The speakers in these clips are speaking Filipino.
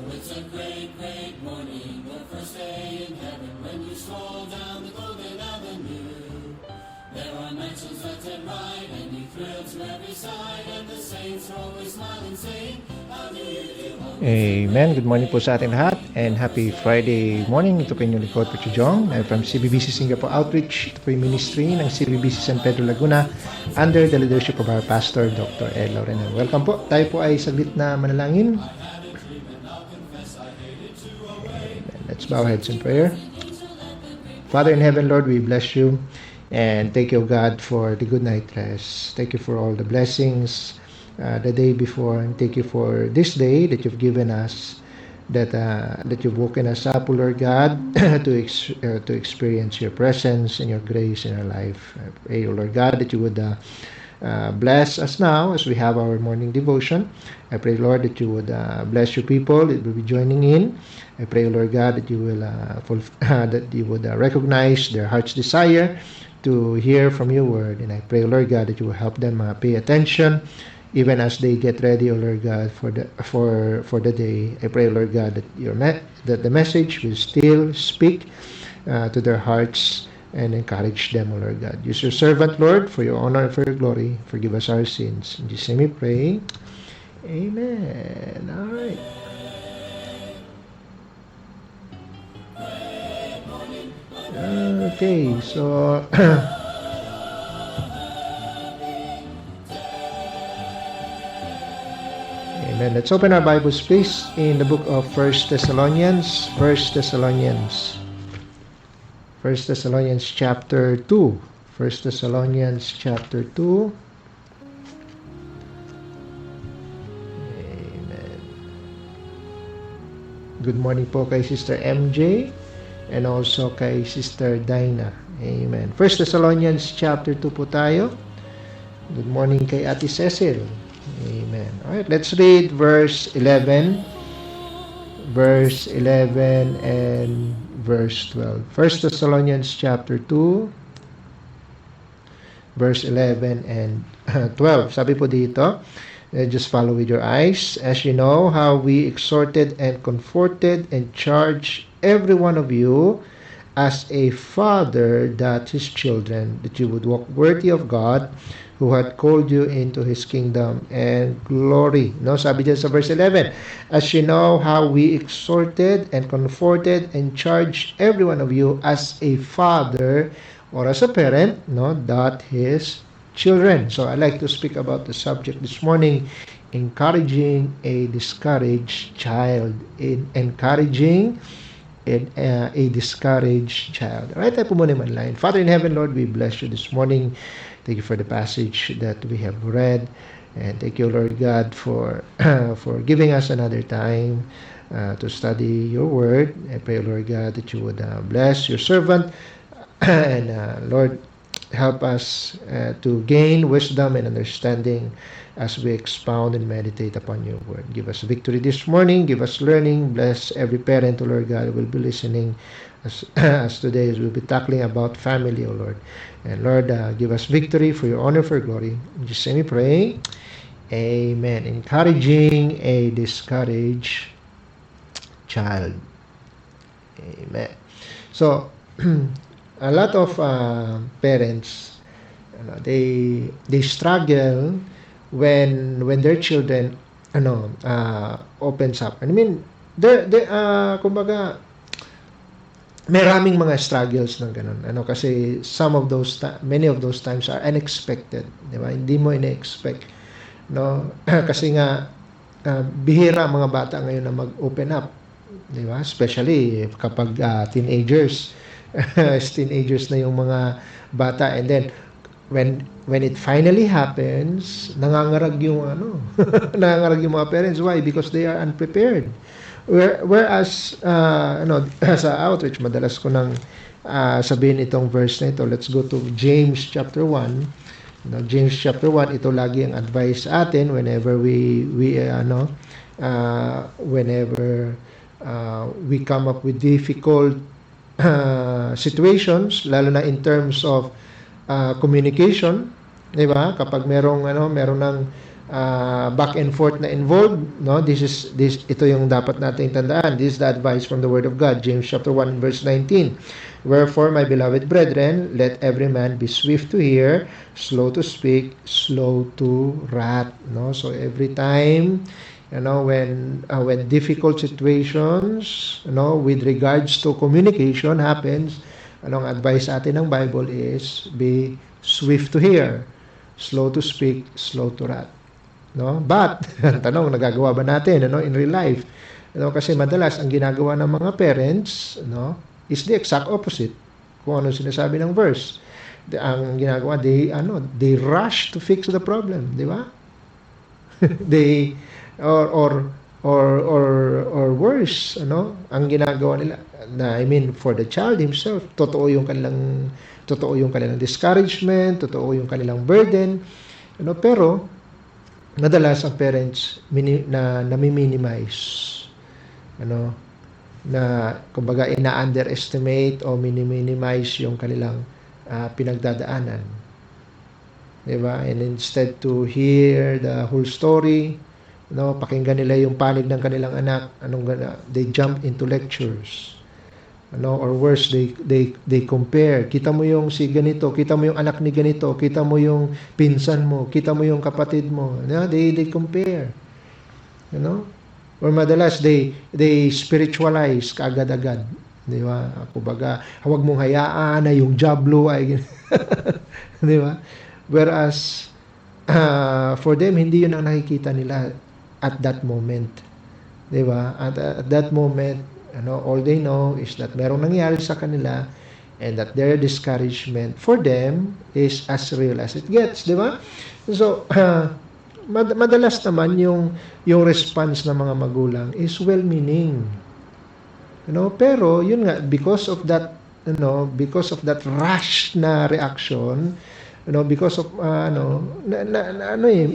It's a great, great morning, the first day in heaven, when you stroll down the golden avenue. There are mansions left and right, and you thrill to every side, and the saints are always smiling, saying, how do you do? Amen. Good morning po sa ating lahat and happy Friday morning. Ito po yung likod po Jong. I'm from CBBC Singapore Outreach. Ito po yung ministry ng CBBC San Pedro Laguna under the leadership of our pastor, Dr. Ed Lauren. Welcome po. Tayo po ay saglit na manalangin. Amen. Let's bow our heads in prayer. Father in heaven, Lord, we bless you and thank you, God, for the good night rest. Thank you for all the blessings the day before, and thank you for this day that you've given us, that you've woken us up, Lord God, to experience your presence and your grace in our life. I pray, Lord God, that you would bless us now as we have our morning devotion. I pray, Lord, that you would bless your people that will be joining in. I pray, Lord God, that you will recognize their heart's desire to hear from your word. And I pray, Lord God, that you will help them pay attention even as they get ready, O Lord God, for the day. I pray, Lord God, that the message will still speak to their hearts and encourage them, O Lord God. Use your servant, Lord, for your honor and for your glory. Forgive us our sins. In Jesus' name we pray. Amen. All right. Okay, so Amen. Let's open our Bibles, please, in the book of 1 Thessalonians. 1 Thessalonians chapter 2. 1 Thessalonians chapter 2. Amen. Good morning po kay Sister MJ and also kay Sister Dinah. Amen. 1 Thessalonians chapter 2 po tayo. Good morning kay Ate Cecil. Amen. All right, let's read verse 11 and verse 12. 1 Thessalonians chapter 2, verse 11 and 12. Sabi po dito, just follow with your eyes. As you know how we exhorted and comforted and charged every one of you as a father that his children, that you would walk worthy of God, who had called you into His kingdom and glory. No, sabi dyan sa verse 11, as you know how we exhorted and comforted and charged every one of you as a father or as a parent, no, that his children. So I like to speak about the subject this morning, encouraging a discouraged child. Encouraging a discouraged child. Alright, tayo po muna yung line. Father in heaven, Lord, we bless you this morning. Thank you for the passage that we have read. And thank you, Lord God, for giving us another time to study your word. I pray, Lord God, that you would bless your servant. And Lord, help us to gain wisdom and understanding as we expound and meditate upon your word. Give us victory this morning. Give us learning. Bless every parent, O Lord God, who will be listening as today as we'll be tackling about family, O Lord. And Lord, give us victory for your honor, for your glory. In Jesus' name we pray. Amen. Encouraging a discouraged child. Amen. So, a lot of parents, they struggle when their children opens up. I mean, kumbaga, maraming mga struggles ng ganun. Kasi many of those times are unexpected, di ba? Hindi mo ina-expect, no? Kasi nga bihira ang mga bata ngayon na mag-open up, di ba? Especially kapag teenagers. Teenagers na yung mga bata, and then when it finally happens, nangangarag yung nangangarag yung mga parents. Why? Because they are unprepared. Whereas sa outreach, madalas ko nang sabihin itong verse na ito. Let's go to James chapter 1. James chapter 1, ito lagi ang advice sa atin whenever we come up with difficult situations, lalo na in terms of communication, di ba? Kapag meron ng back and forth na involved, no? Ito yung dapat nating tandaan. This is the advice from the Word of God, James chapter 1 verse 19. Wherefore, my beloved brethren, let every man be swift to hear, slow to speak, slow to wrath, no? So every time, when difficult situations, with regards to communication happens, anong advice sa atin ng Bible is be swift to hear, slow to speak, slow to wrath. No? But, ang tanong, nagagawa ba natin in real life? Kasi madalas, ang ginagawa ng mga parents is the exact opposite. Kung ano sinasabi ng verse. Ang ginagawa, they rush to fix the problem. Di ba? They, or worse, ang ginagawa nila, for the child himself, totoo yung kanilang discouragement, totoo yung kanilang burden, pero, madalas ang parents nami-minimize, na kumbaga ina-underestimate o minimize yung kanilang pinagdadaanan. Diba? And instead to hear the whole story, pakinggan nila yung panig ng kanilang anak, they jump into lectures. Or worse, they compare. Kita mo yung si ganito, kita mo yung anak ni ganito, kita mo yung pinsan mo, kita mo yung kapatid mo. They compare. Or madalas they spiritualize kaagad-agad. Di ba? Kumbaga, huwag mong hayaan na yung jablo ay di ba? Whereas for them hindi yun ang nakikita nila at that moment. Di ba? At that moment, all they know is that merong nangyari sa kanila and that their discouragement for them is as real as it gets, di ba? So, madalas naman yung response ng mga magulang is well-meaning. Pero yun nga, because of that rush na reaction, because of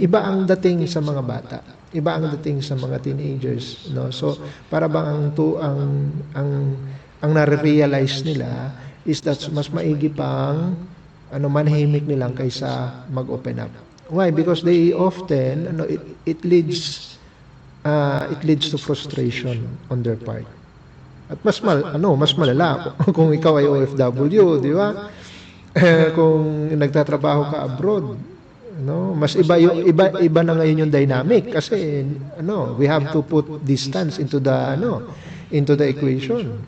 iba ang dating sa mga bata. Iba ang dating sa mga teenagers, So para bang ang nare-realize nila is that mas maigi pang manhimik nilang kaysa mag-open up. Why? Because they often it leads to frustration on their part. At mas malala kung ikaw ay OFW, di ba? Kung nagtatrabaho ka abroad, mas iba na ngayon yung dynamic kasi we have to put distance into the equation.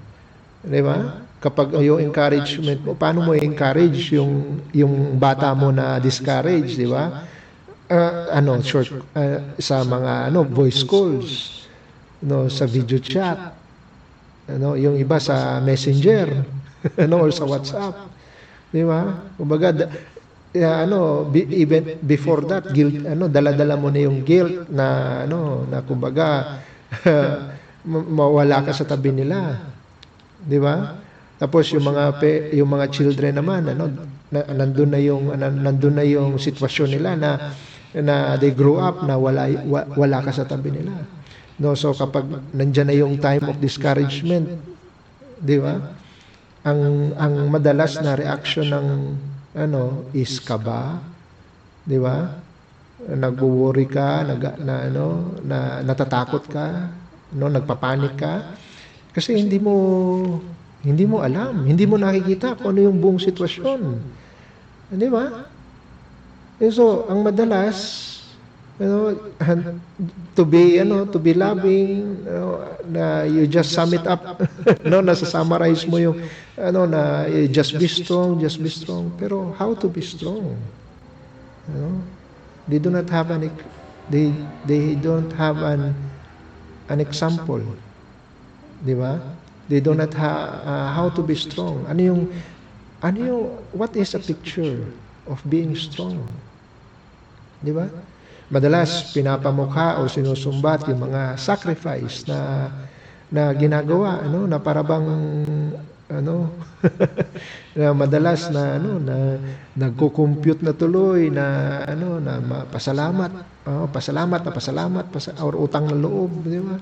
Di ba? Kapag yung encouragement mo, paano mo encourage yung bata mo na discourage, di ba? Sa mga voice calls, sa video chat, yung iba sa Messenger, or sa WhatsApp. Di ba? Kumbaga, even before that, guilt, dala-dala mo na yung guilt na kumbaga, mawala ka sa tabi nila. Di ba? Tapos yung mga children naman, nandun na yung sitwasyon nila na they grow up na wala ka sa tabi nila. So kapag nandiyan na yung time of discouragement, di ba? Ang madalas na reaction ng is kaba, di ba? Nagwo-worry ka, natatakot ka, nagpapanik ka kasi hindi mo alam, hindi mo nakikita kung ano yung buong sitwasyon. Di ba? So, ang madalas to be loving, na you just sum it up, nasa-summarize mo yung na just be strong. Pero how to be strong? They do not have they don't have an example. Di ba? They do not have how to be strong. What is a picture of being strong? Di ba? Madalas pinapamukha o sinusumbat yung mga sacrifice na ginagawa, na parabang na madalas na nagko-compute na tuloy na pasalamat or utang ng loob, di ba?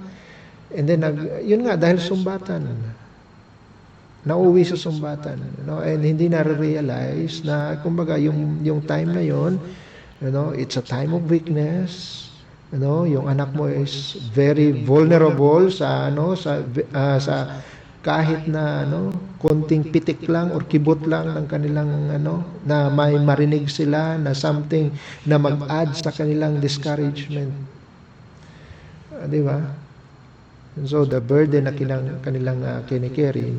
And then yun nga, dahil sumbatan, nauwi sa sumbatan, and hindi na-realize na kumbaga yung time na yon It's a time of weakness. Yung anak mo is very vulnerable sa sa kahit na konting pitik lang or kibot lang ng kanilang na may marinig sila na something na mag-add sa kanilang discouragement. Di ba? And so the burden na kanilang kinikerry,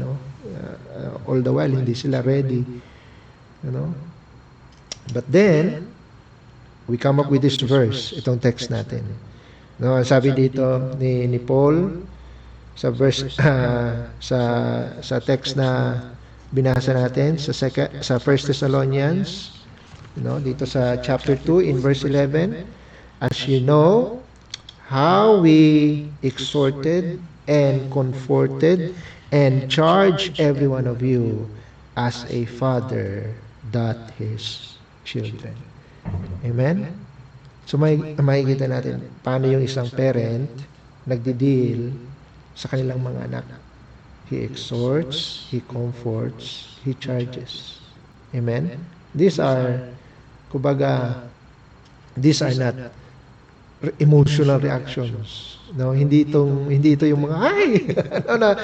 all the while hindi sila ready. But then we come up with this verse, itong text natin. Sabi dito ni Paul sa verse sa text na binasa natin sa 1 Thessalonians, dito sa chapter 2 in verse 11, as you know how we exhorted and comforted and charged every one of you as a father doth his children. Amen? So makikita natin paano yung isang parent nagdi-deal sa kanilang mga anak. He exhorts, he comforts, he charges. Amen? These are not emotional reactions. Hindi ito yung mga ano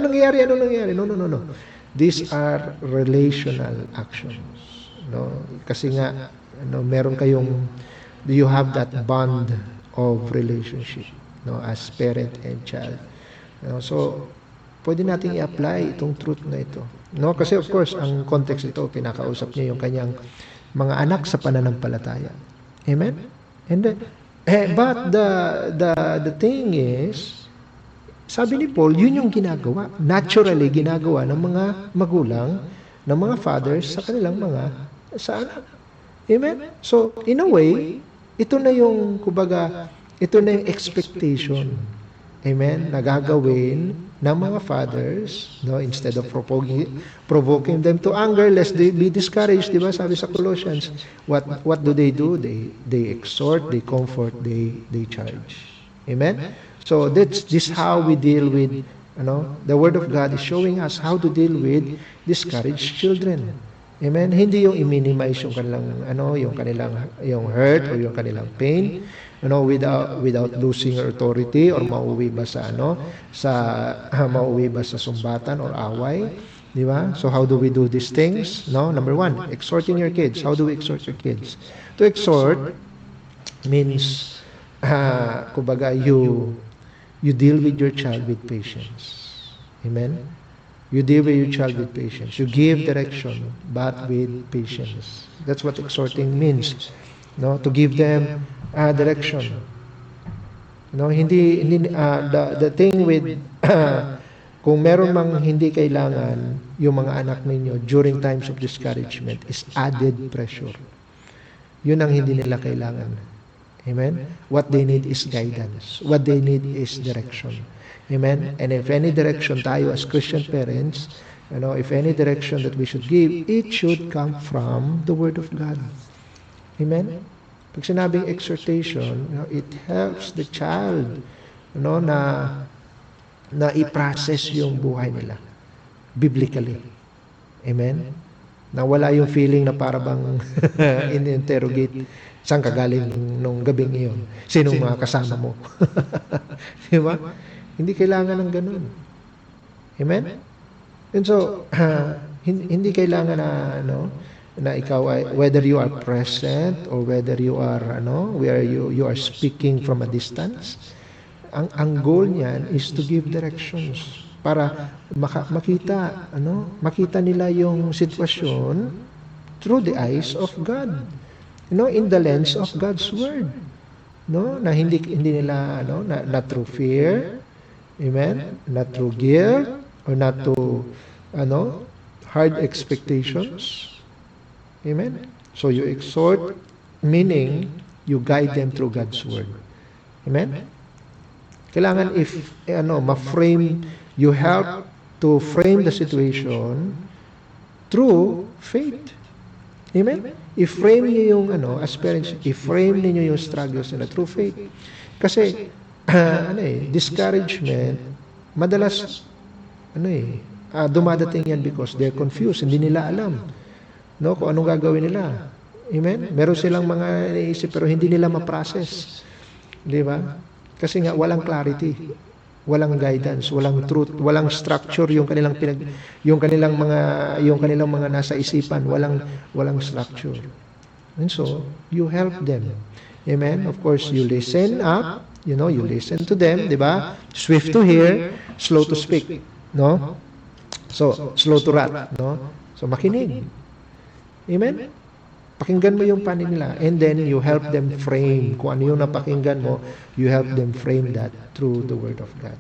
nangyari? No. These are relational actions. Kasi nga meron you have that bond of relationship as parent and child. So pwede nating i-apply itong truth na ito. Kasi of course ang context ito pinakausap niya yung kanyang mga anak sa pananampalataya. Amen? And then, but the thing is, sabi ni Paul, yun yung ginagawa. Naturally ginagawa ng mga magulang, ng mga fathers sa kanilang sa anak. Amen? So, in a way, ito na yung expectation. Amen? Nagagawin ng mga fathers, instead of provoking them to anger, lest they be discouraged, di ba? Sabi sa Colossians, what do? They exhort, they comfort, they charge. Amen? So, this how we deal with, the Word of God is showing us how to deal with discouraged children. Amen. Hindi yung i-minimize yung kanilang yung hurt or yung kanilang pain, without losing authority or mauwi ba sa sumbatan or away, di ba? So how do we do these things? Number one, exhorting your kids. How do we exhort your kids? To exhort means you deal with your child with patience. Amen. You deal with your child with patience. You give direction, but with patience. That's what exhorting means. To give them direction. The thing with kung meron mang hindi kailangan yung mga anak ninyo during times of discouragement is added pressure. Yun ang hindi nila kailangan. Amen? What they need is guidance. What they need is direction. Amen? And if any direction tayo as Christian parents, if any direction that we should give, it should come from the Word of God. Amen? Pag sinabing exhortation, it helps the child na i-process yung buhay nila biblically. Amen? Na wala yung feeling na para bang in-interrogate, saan ka galing nung gabing iyon? Sinong mga kasama mo? Di ba? Hindi kailangan ng ganun. Amen? And so, hindi kailangan na ikaw ay, whether you are present or whether you are, where you are speaking from a distance, ang goal niyan is to give directions para makita nila yung sitwasyon through the eyes of God. In the lens of God's Word. Na hindi nila, not through fear, amen? Not through guilt, or not to, hard expectations. Amen? So you exhort, meaning you guide them through God's Word. Amen? Kailangan you help to frame the situation through faith. Amen? I-frame niyo yung as parents, i-frame niyo yung struggles nila through faith. Kasi discouragement madalas dumadating yan because they're confused, hindi nila alam kung anong gagawin nila. Amen? Meron silang mga naisip pero hindi nila ma-process. Di ba? Kasi nga walang clarity, walang guidance, walang truth, walang structure yung kanilang mga nasa isipan, walang structure. And so, you help them. Amen? Of course, you listen up, you listen to them, di ba? Swift to hear, slow to speak, no? So, slow to wrath, no? So, makinig. Amen? Pakinggan mo yung panig nila and then you help them frame kung ano yung napakinggan mo, you help them frame that through the Word of God.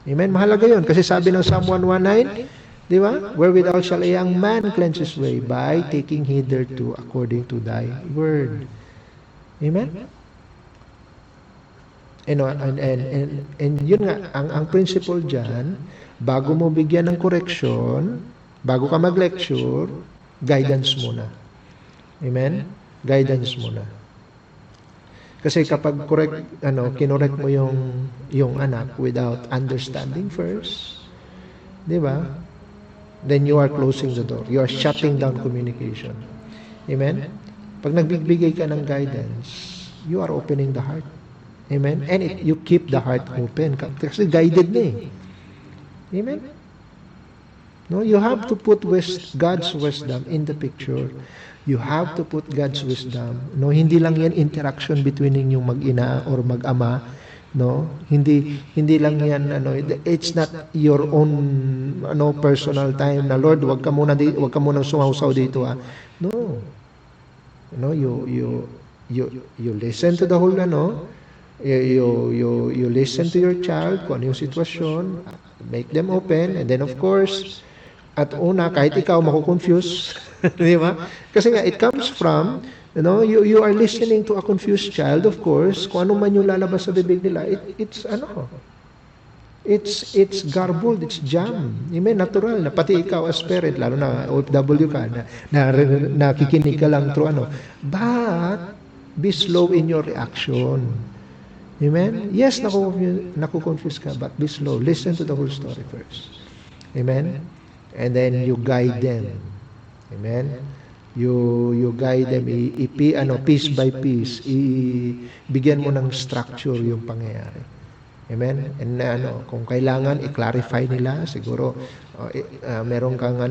Amen? Mahalaga yun kasi sabi ng Psalm 119, di ba? Wherewithal shall a young man cleanse his way by taking heed thereto according to thy word. Amen? And yun nga, ang principle dyan, bago mo bigyan ng correction, bago ka mag-lecture, guidance muna. Amen? Guidance muna. Kasi kapag kinorek mo yung anak without understanding first, di ba? Then you are closing the door. You are shutting down communication. Amen? Pag nagbibigay ka ng guidance, you are opening the heart. Amen? And you keep the heart open. Kasi guided na eh. Amen? No, you have to put God's wisdom in the picture. You have to put God's wisdom. No, hindi lang yan interaction between yung mag-ina or mag-ama. No, hindi lang yan it's not your own personal time na Lord, wag ka muna sumausaw dito No. No, you listen to the whole you listen to your child kung ano yung sitwasyon, make them open, and then of course at una, kahit ikaw mako-confuse, di ba? Kasi nga, it comes from, you are listening to a confused child, of course, kung ano man yung lalabas sa bibig nila, it's garbled, it's jam. Amen, natural na, pati ikaw as parent, lalo na OFW ka, nakikinig ka lang through but, be slow in your reaction. Amen? Yes, naku-confuse ka, but be slow. Listen to the whole story first. Amen? And then you guide them. Amen? You guide them, piece by piece, bigyan mo ng structure yung pangyayari. Amen? And kung kailangan, i-clarify nila, siguro, meron kang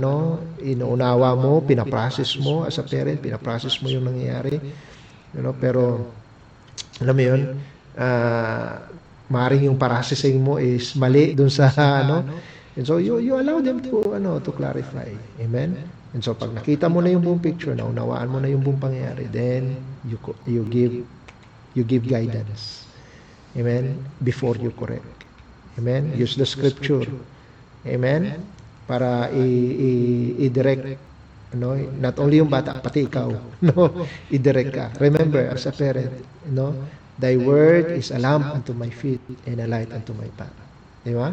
inuunawa mo, pinaprocess mo, as a parent, pinaprocess mo yung nangyayari. Pero, alam mo yun, maaaring yung processing mo is mali dun sa, and so you allow them to clarify. Amen? And so pag nakita mo na yung buong picture, naunawaan mo na yung buong pangyayari, then you give guidance. Amen? Before you correct. Amen? Use the scripture. Amen? Para i-direct not only yung bata, pati ikaw. I-direct ka. Remember, as a parent, thy word is a lamp unto my feet and a light unto my path. Di ba?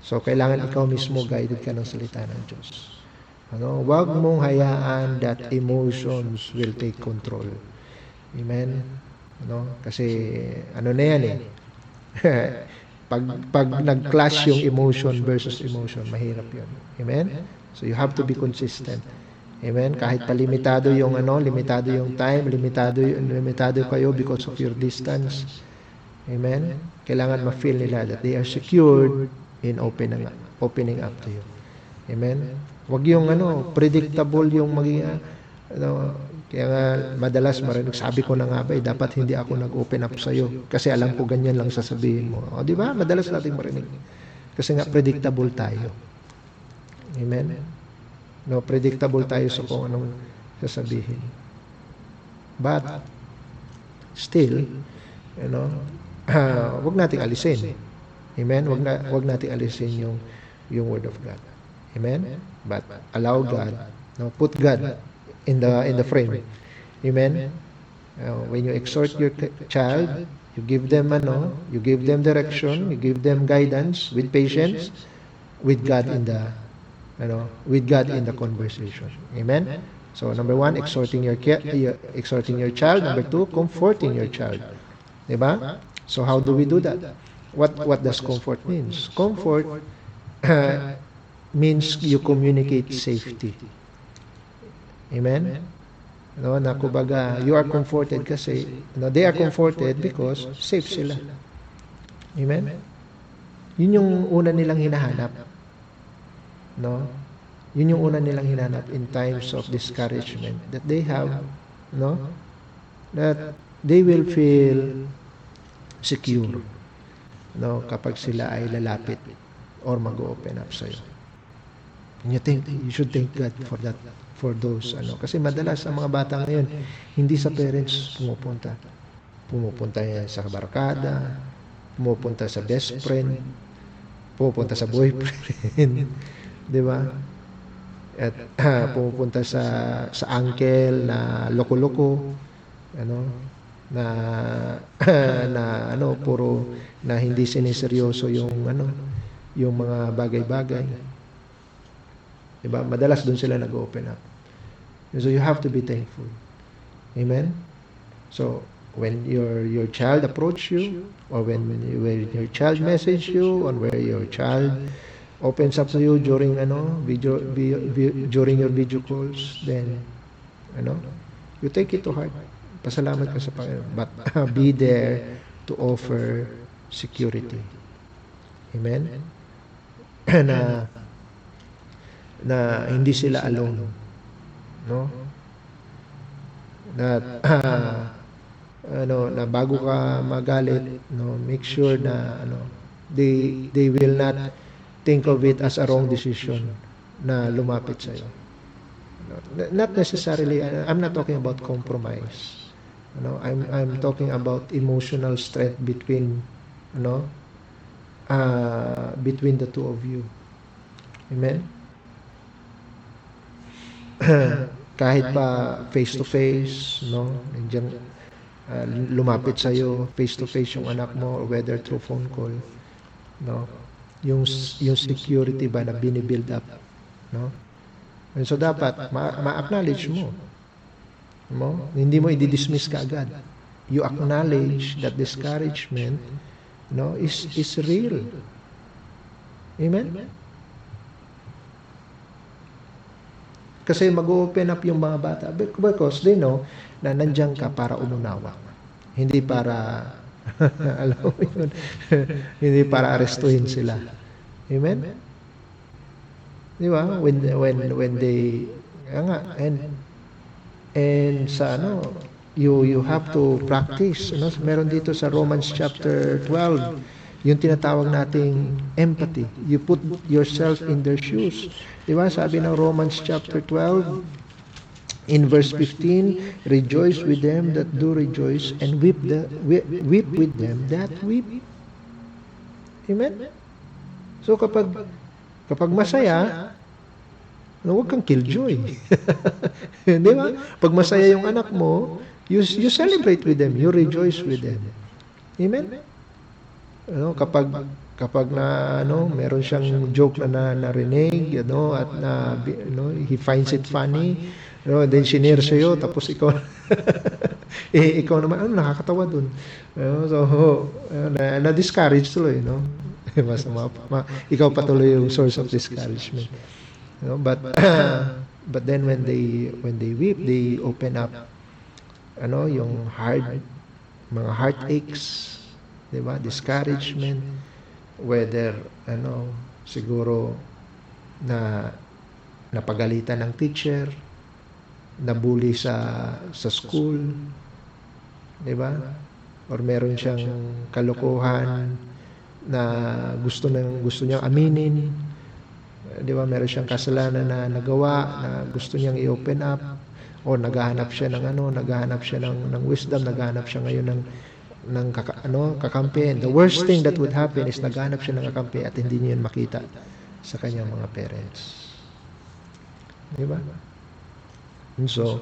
So, kailangan ikaw mismo guided ka ng salita ng Diyos. Huwag mong hayaan that emotions will take control. Amen? Kasi, na yan pag nag-clash yung emotion versus emotion, mahirap yun. Amen? So, you have to be consistent. Amen? Kahit pa limitado yung limitado yung time, limitado kayo because of your distance. Amen? Kailangan ma-feel nila that they are secured in opening up to you. Amen? Wag yung predictable yung maging kaya nga madalas marinig, sabi ko na nga ba, dapat hindi ako nag-open up sa iyo kasi alam ko ganyan lang sasabihin mo. Di ba? Madalas nating marinig. Kasi nga predictable tayo. Amen? Predictable tayo sa kung anong sasabihin. But still, wag nating alisin. Amen? Wag nating alisin yung word of God. Amen? But allow God, put God in the frame. Amen? When you exhort your child, you give them direction, you give them guidance with patience, with God in the conversation. Amen? So number 1, exhorting your child. Number 2, comforting your child. Diba? So how do we do that? What does comfort means? Comfort means you communicate safety. Amen? No, na kumbaga, you are comforted kasi, no, they are comforted because safe sila. Amen? Yun yung una nilang hinahanap. No? Yun yung una nilang hinahanap in times of discouragement that they have, no? That they will feel secure, no, kapag sila ay lalapit or mag-open up sa'yo. And you should thank God for that, for those, kasi madalas ang mga bata ngayon, hindi sa parents pumupunta. Pumupunta yan sa barkada, pumupunta sa best friend, pumupunta sa boyfriend, di ba? At pumupunta sa uncle na loko-loko, na puro na hindi siniseryoso yung yung mga bagay-bagay. Diba? Madalas doon sila nag-open up. So you have to be thankful. Amen? So when your child approach you, or when your child message you, on where your child opens up to you during during your video calls, then you take it to heart. Pasalamat ka sa Panginoon, but be there to offer security. Amen? na hindi sila alone, no? Na bago ka magalit, no, make sure na they will not think of it as a wrong decision na lumapit sa iyo. Not necessarily, I'm not talking about compromise. I'm talking about emotional strength between between the two of you. Amen. Kahit pa face to face, nandiyan, lumapit sa iyo face to face yung anak mo, or whether through phone call, yung security ba na binibuild up, and so dapat ma-acknowledge mo, hindi mo i-dismiss ka agad. You acknowledge that discouragement is real. Amen. Kasi mag-open up yung mga bata because they know na nandiyan ka para umunawa. Hindi para alam mo yun, hindi para arestuhin sila. Amen? Di ba? When they and sa you have to practice. Meron dito sa Romans chapter 12 yung tinatawag nating empathy. You put yourself in their shoes. Diba? Sabi ng Romans chapter 12, in verse 15, rejoice with them that do rejoice, and weep with them that weep. Amen? So kapag masaya, huwag kang killjoy. Di ba? Pag masaya yung anak mo, you celebrate with them, you rejoice with them. Amen? Kapag na meron siyang joke na narinig, at he finds it funny, then sinare sa'yo, tapos ikaw ikaw naman nakakatawa dun. So na-discourage tuloy, ikaw patuloy yung source of discouragement. But then when they weep, they open up yung mga heartaches, diba? Discouragement, whether siguro na napagalitan ng teacher, nabully sa school, diba? Or meron siyang kalokohan na gusto niyang aminin, diba? Meron siyang kasalanan na nagawa na gusto niyang i-open up, o naghahanap siya ng wisdom, naghahanap siya ngayon ng kakampi. And the worst thing that would happen is naghanap siya ng kakampi at hindi niya makita sa kanyang mga parents. Diba? And so,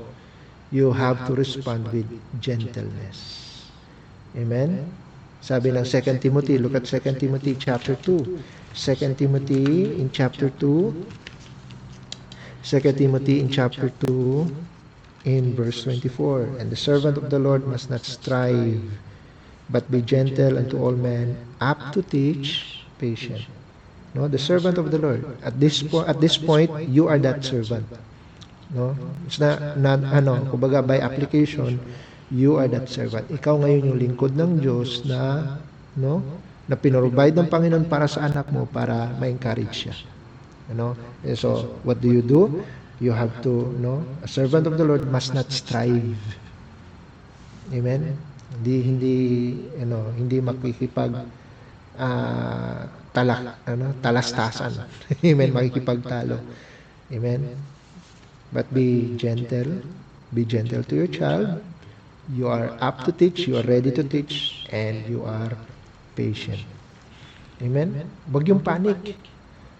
you have to respond with gentleness. Amen? Sabi ng 2 Timothy, look at 2 Timothy chapter 2. 2 Timothy in chapter 2. 2 Timothy in chapter 2 in verse 24. And the servant of the Lord must not strive, but be gentle unto all men, apt to teach, patient. The servant of the Lord. At this point, you are that servant. No? It's not kumbaga by application, you are that servant. Ikaw ngayon yung lingkod ng Diyos na, no? Na pinrovide ng Panginoon para sa anak mo para ma-encourage siya. Ano? And so, what do? You have to, a servant of the Lord must not strive. Amen? Hindi makikipag talastasan. Amen? Makikipagtalo. Amen? But be gentle. Be gentle to your child. You are up to teach. You are ready to teach. And you are patient. Amen? Huwag yung panic.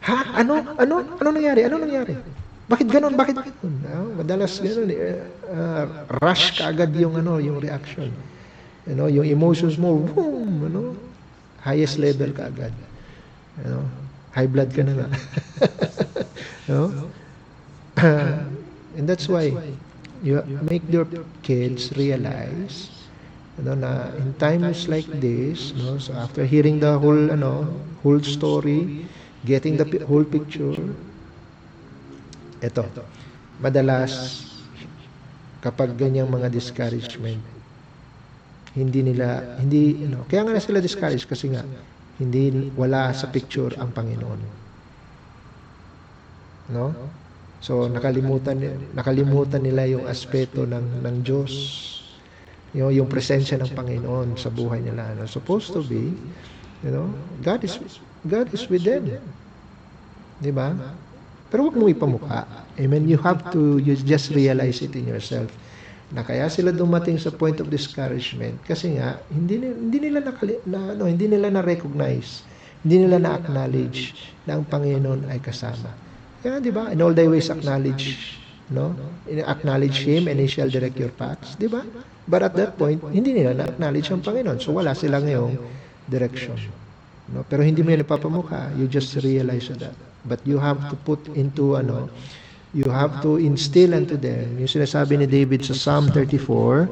Ha? Ano nangyari? Bakit ganon? Madalas ganon. Rush ka agad yung reaction. Yung emotions mo, boom, highest level ka agad. High blood ka na nga. And that's why you make your kids realize na in times like this, so after hearing the whole story, getting the whole picture, eto, madalas kapag ganyang mga discouragement, kaya nga sila discouraged kasi nga wala sa picture ang Panginoon. No? So nakalimutan nila yung aspeto ng Diyos. Yung presensya ng Panginoon sa buhay nila. Supposed to be, God is with them. 'Di ba? Pero huwag mong ipamukha. Amen. You just realize it in yourself. Na kaya sila dumating sa point of discouragement kasi nga hindi nila na-recognize, hindi nila na-acknowledge na ang Panginoon ay kasama. Kaya 'di ba? In all thy ways acknowledge, acknowledge Him and He shall direct your paths, 'di ba? But at that point, hindi nila na-acknowledge ang Panginoon. So wala sila ngayong direction. Pero hindi mo yan napapamukha. You just realize that. But you have to put into you have to instill into them yung sinasabi ni David sa Psalm 34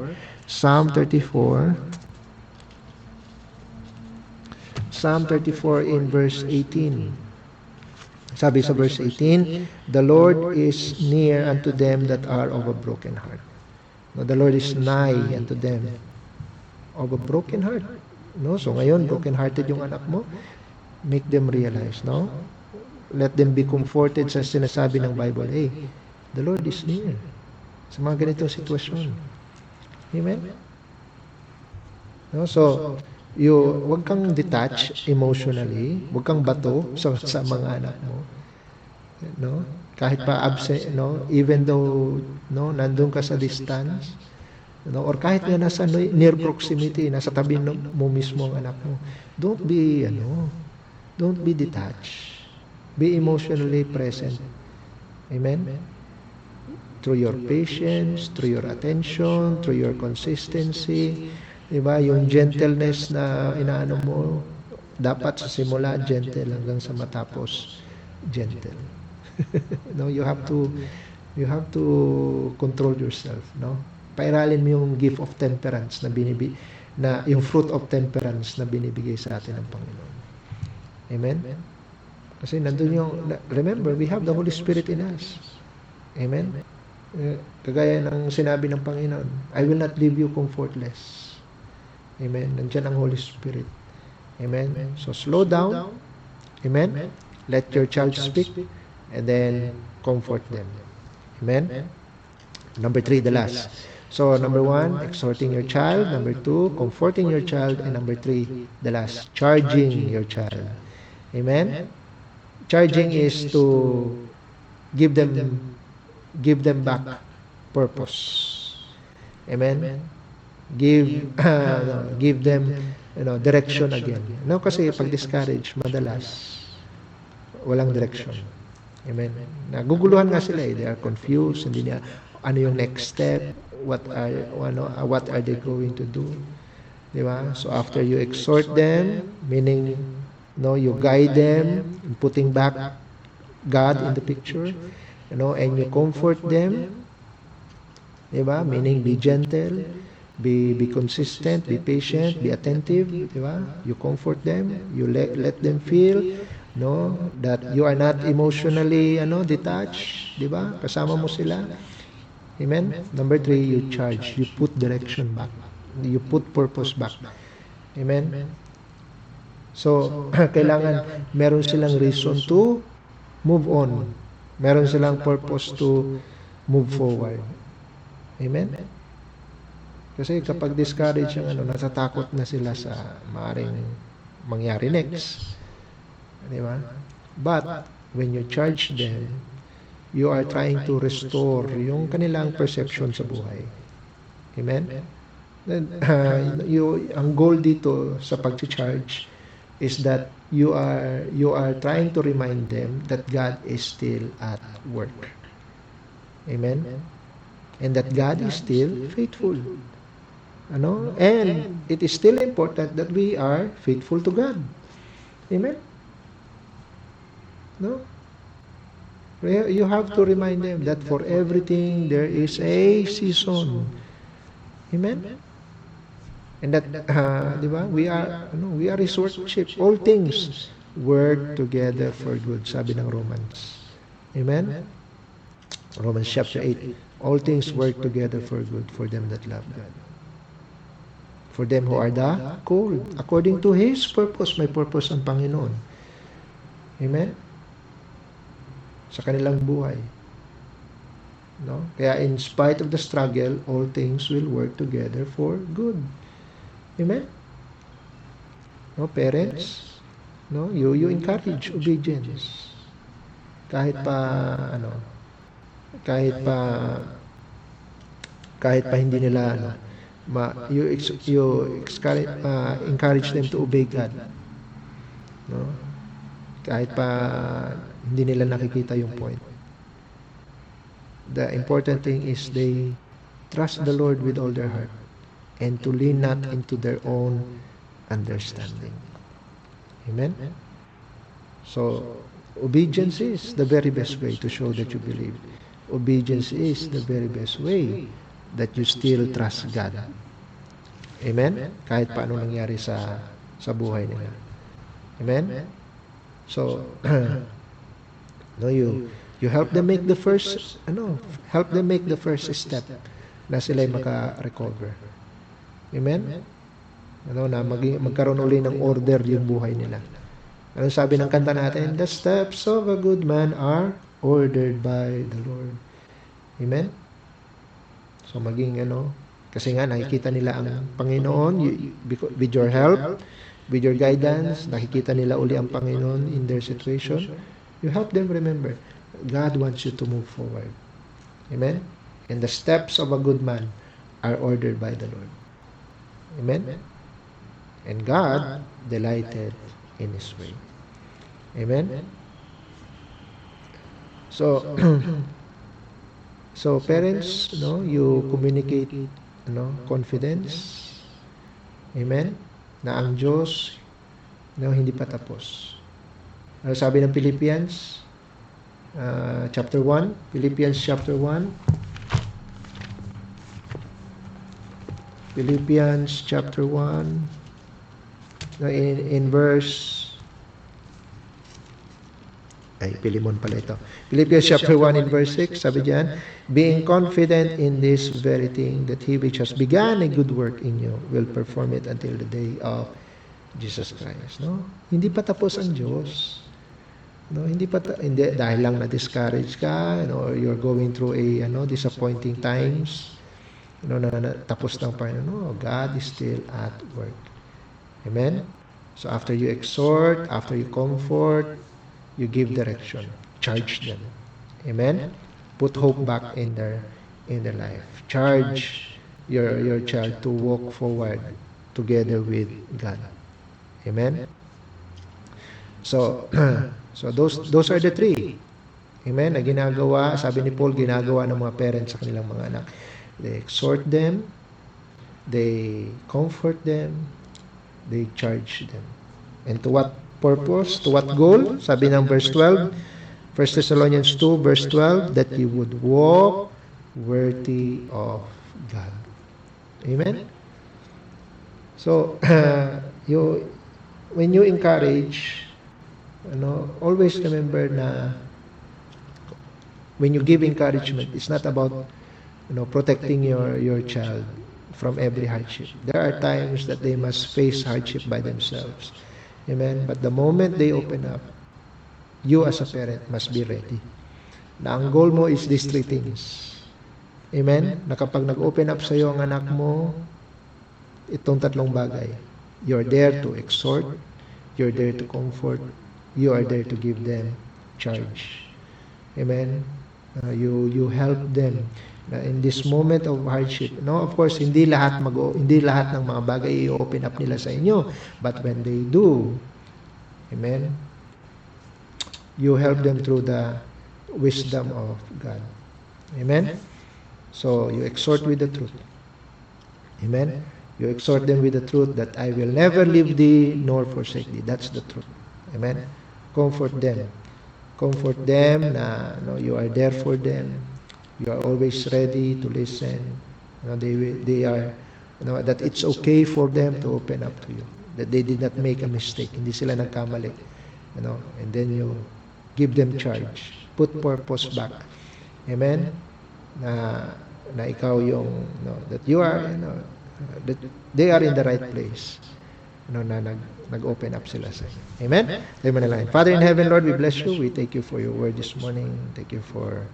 in verse 18. Sabi sa verse 18, the Lord is near unto them that are of a broken heart. The Lord is nigh unto them of a broken heart. So ngayon, broken-hearted yung anak mo, make them realize, let them be comforted sa sinasabi ng Bible, hey, the Lord is near sa mga ganitong sitwasyon. Amen? So, wag kang detach emotionally, wag kang bato sa mga anak mo. Kahit pa absent, even though nandun ka sa distance, or kahit nga nasa near proximity, nasa tabi mo mismo ang anak mo, don't be detached. Be emotionally present. Amen? Through your patience, through your attention, through your consistency, diba? Yung gentleness na inaano mo, dapat sa simula gentle hanggang sa matapos gentle. You have to control yourself, Pairalin mo yung gift of temperance na yung fruit of temperance na binibigay sa atin ng Panginoon. Amen? Kasi nandun remember, we have the Holy Spirit in us. Amen? Kagaya ng sinabi ng Panginoon, I will not leave you comfortless. Amen? Nandiyan ang Holy Spirit. Amen? So slow down. Amen? Let your child speak and then comfort them. Amen? Number 3, the last. So, number 1, exhorting your child. Number 2, comforting your child. And number 3, the last, charging your child. Amen? Charging is to give them back purpose. Amen? Give them direction again. Kasi pag discourage, madalas walang direction. Amen? Naguguluhan nga sila They are confused. Hindi niya ano yung next step, what are they going to do, di ba? So after you exhort them, meaning you guide them in putting back God in the picture, and you comfort them, di ba? Meaning be gentle, be consistent, be patient, be attentive, di ba? You comfort them, you let them feel no? That you are not emotionally detached, di ba? Kasama mo sila. Amen? Number 3, you charge. You put direction back. You put purpose back. Amen? So, kailangan meron silang reason to move on. Meron silang purpose to move forward. Amen? Kasi kapag discouraged ang natatakot na sila sa maaring mangyari next. Di ba? But, when you charge them, you are trying to restore yung kanilang perception sa buhay. Amen? Then, ang goal dito sa pag-charge is that you are trying to remind them that God is still at work. Amen? And that God is still faithful. And it is still important that we are faithful to God. Amen? No? You have to remind them that for everything there is a season. Amen? And that, di ba? We are His workmanship. All things work together for good, sabi ng Romans. Amen? Romans chapter 8. All things work together for good for them that love God. For them who are the called. According to His purpose, may purpose ang Panginoon. Amen? Sa kanilang buhay. No? Kaya in spite of the struggle, all things will work together for good. Amen? No, parents, no, you encourage obedience. Kahit pa hindi nila you encourage them to obey God. No? Kahit pa hindi nila nakikita yung point. The important thing is they trust the Lord with all their heart and to lean not into their own understanding. Amen? So, obedience is the very best way to show that you believe. Obedience is the very best way that you still trust God. Amen? Kahit paano nangyari sa buhay nila. Amen? So, you help them make the first step na sila'y maka-recover. Amen? Na magkaroon uli ng order yung buhay nila. Ano sabi ng kanta natin? The steps of a good man are ordered by the Lord. Amen? So maging kasi nga nakikita nila ang Panginoon with your help, with your guidance, nakikita nila uli ang Panginoon in their situation. You help them remember, God wants you to move forward. Amen? And the steps of a good man are ordered by the Lord. Amen? And God delighted in His way. Amen? So, so parents, you communicate, confidence. Amen? Na ang Diyos, hindi pa tapos. Ano sabi ng Philippians? Chapter 1. Philippians chapter 1. Philippians chapter 1. In verse... Pilimon pala ito. Philippians chapter 1 in verse 6, sabi diyan, being confident in this very thing, that He which has begun a good work in you will perform it until the day of Jesus Christ. No? Hindi pa tapos ang Diyos. No, hindi dahil lang na-discourage ka, or you're going through a disappointing times, na tapos ng Panginoon. No, God is still at work. Amen? So after you exhort, after you comfort, you give direction. Charge them. Amen? Put hope back in their life. Charge your child to walk forward together with God. Amen? So, so those are the three. Amen? Na ginagawa, sabi ni Paul, ginagawa ng mga parents sa kanilang mga anak. They exhort them, they comfort them, they charge them. And to what purpose? To what goal? Sabi ng verse 12, 1 Thessalonians 2, verse 12, that you would walk worthy of God. Amen? So, when you encourage, always remember na when you give encouragement, it's not about protecting your child from every hardship. There are times that they must face hardship by themselves. Amen. But the moment they open up, you as a parent must be ready. Na ang goal mo is these three things. Amen. Na kapag nag-open up sa iyo ang anak mo, itong tatlong bagay. You're there to exhort, you're there to comfort, you are there to give them charge. Amen. You help them in this moment of hardship. No, of course, hindi lahat ng mga bagay i-open up nila sa inyo. But when they do, amen, you help them through the wisdom of God. Amen. So you exhort with the truth. Amen. You exhort them with the truth that I will never leave thee nor forsake thee. That's the truth. Amen. Comfort them. Comfort them na you are there for them. You are always ready to listen. They are that it's okay for them to open up to you. That they did not make a mistake. Hindi sila nagkamali. And then you give them charge. Put purpose back. Amen. Na ikaw yung that you are that they are in the right place. Na nag-open up sila sa inyo. Amen? Tayo manalangin. Father in heaven, Lord, we bless you. We thank you for your word this morning. Thank you for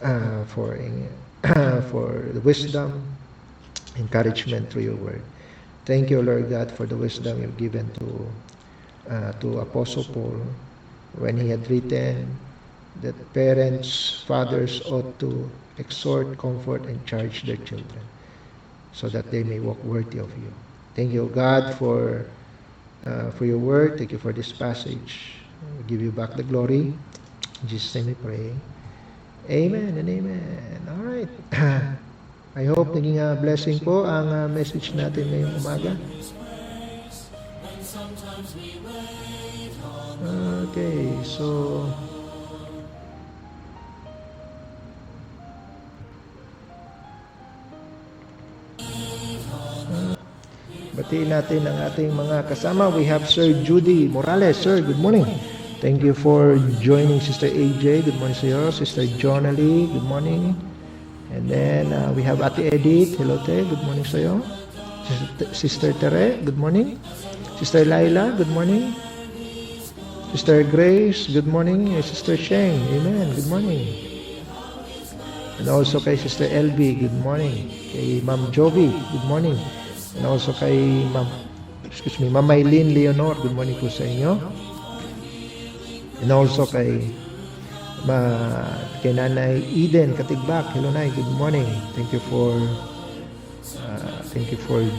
the wisdom, encouragement through your word. Thank you, Lord God, for the wisdom you've given to Apostle Paul when he had written that parents, fathers ought to exhort, comfort, and charge their children so that they may walk worthy of you. Thank you, God, for your word. Thank you for this passage. We give you back the glory. In Jesus' name we pray. Amen and amen. All right. I hope naging blessing po ang message natin ngayong umaga. Okay, so batiin natin ang ating mga kasama. We have Sir Judy Morales. Sir, good morning. Thank you for joining Sister AJ. Good morning sa iyo. Sister Jonalie, good morning. And then we have Ate Edith. Hello, Te. Good morning sa iyo. Sister Tere, good morning. Sister Laila, good morning. Sister Grace, good morning. Sister Sheng, amen. Good morning. And also kay Sister LB, good morning. Kay Ma'am Jovi, good morning. And also kay Ma'am Maylene Leonor, good morning po sa inyo. And also kay Nanay Eden Katigbak, hello Nay, good morning. Thank you for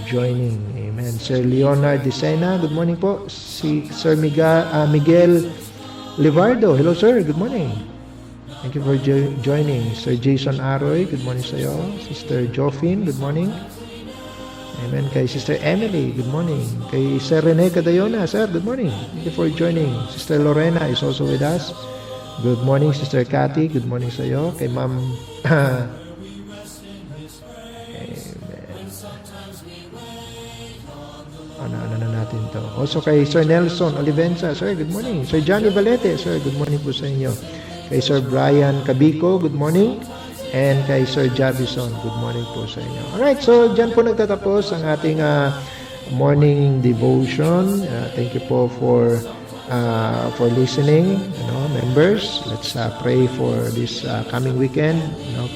joining. Amen. Sir Leonard Disena, good morning po. Si Sir Miguel Livardo, hello sir, good morning. Thank you for joining. Sir Jason Aroy, good morning sa iyo. Sister Joffin, good morning. Amen. Kay Sister Emily, good morning. Kay Sir Rene Cadayona, sir, good morning. Thank you for joining. Sister Lorena is also with us. Good morning, Sister Cathy. Good morning sa iyo. Kay Ma'am ano natin to. Also kay Sir Nelson Olivenza, sir, good morning. Sir Johnny Valete, sir, good morning po sa inyo. Kay Sir Brian Cabico, good morning. And kay Sir Javison, good morning po sa inyo. Alright, so dyan po nagtatapos ang ating morning devotion. Thank you po for listening, members. Let's pray for this coming weekend.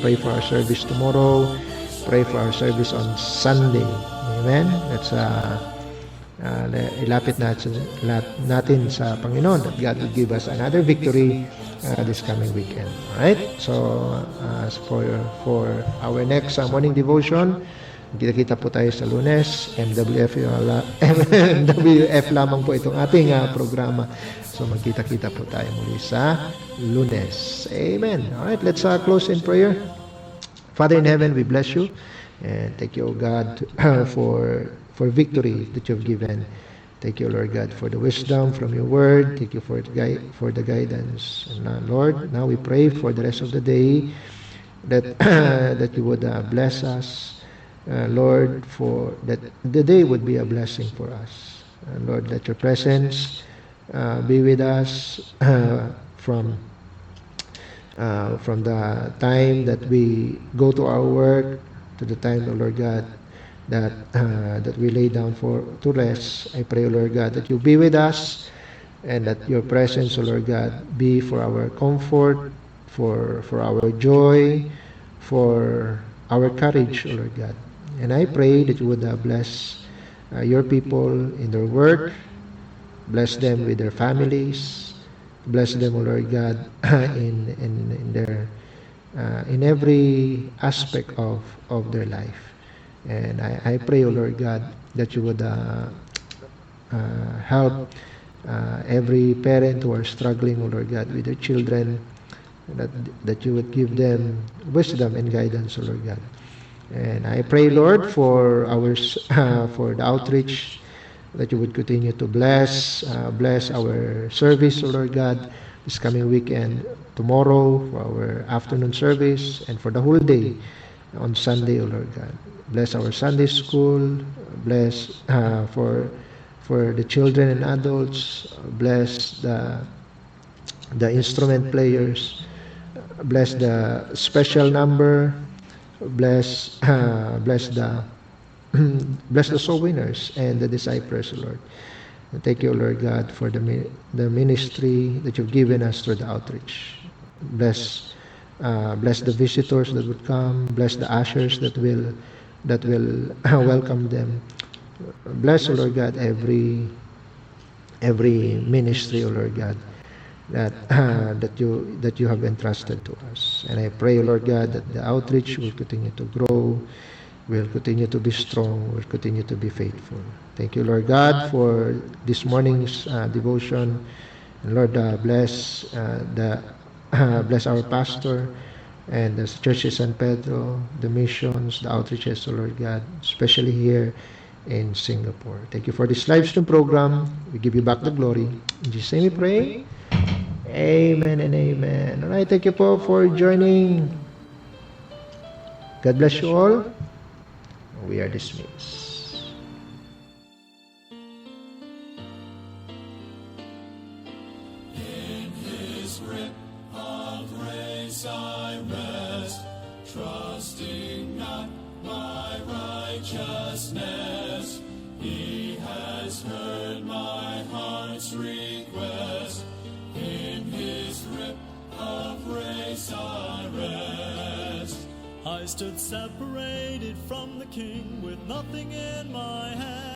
Pray for our service tomorrow. Pray for our service on Sunday. Amen. Let's ilapit natin sa Panginoon that God will give us another victory this coming weekend. Alright? So, for our next morning devotion, kita-kita po tayo sa Lunes. MWF lamang po itong ating programa. So, magkita-kita po tayo muli sa Lunes. Amen. Alright, let's close in prayer. Father in heaven, we bless you. And thank you, God, for victory that you've given. Thank you, Lord God, for the wisdom from your word. Thank you for the guidance. And Lord, now we pray for the rest of the day that that you would bless us, Lord, for that the day would be a blessing for us. Lord, let your presence Be with us from the time that we go to our work to the time, O Lord God, that we lay down for to rest. I pray, O Lord God, that you be with us and that your presence, O Lord God, be for our comfort, for our joy, for our courage, O Lord God. And I pray that you would bless your people in their work, bless them with their families, bless them, O Lord God, in their in every aspect of their life. And I pray, O Lord God, that you would help every parent who are struggling, O Lord God, with their children, that that you would give them wisdom and guidance, O Lord God. And I pray, Lord, for our for the outreach, that you would continue to bless our service, O Lord God, this coming weekend, tomorrow for our afternoon service, and for the whole day on Sunday, O Lord God. Bless our Sunday school, bless for the children and adults, bless the instrument players, bless the special number, bless the bless the soul winners and the disciples, Lord. And thank you, Lord God, for the ministry that you've given us through the outreach. Bless the visitors that would come. Bless the ushers that will welcome them. Bless, O Lord God, every ministry, O Lord God, that you have entrusted to us. And I pray, Lord God, that the outreach will continue to grow, will continue to be strong, will continue to be faithful. Thank you, Lord God, for this morning's devotion. And Lord, bless our pastor and the Church of San Pedro, the missions, the outreaches, oh Lord God, especially here in Singapore. Thank you for this live stream program. We give you back the glory. In Jesus' name we pray. Amen and amen. All right, thank you po for joining. God bless you all. We are dismissed. In his grip of grace I rest, trusting not my righteousness. He has heard my heart's request. In his grip of grace I rest. I stood separated from the king with nothing in my hand.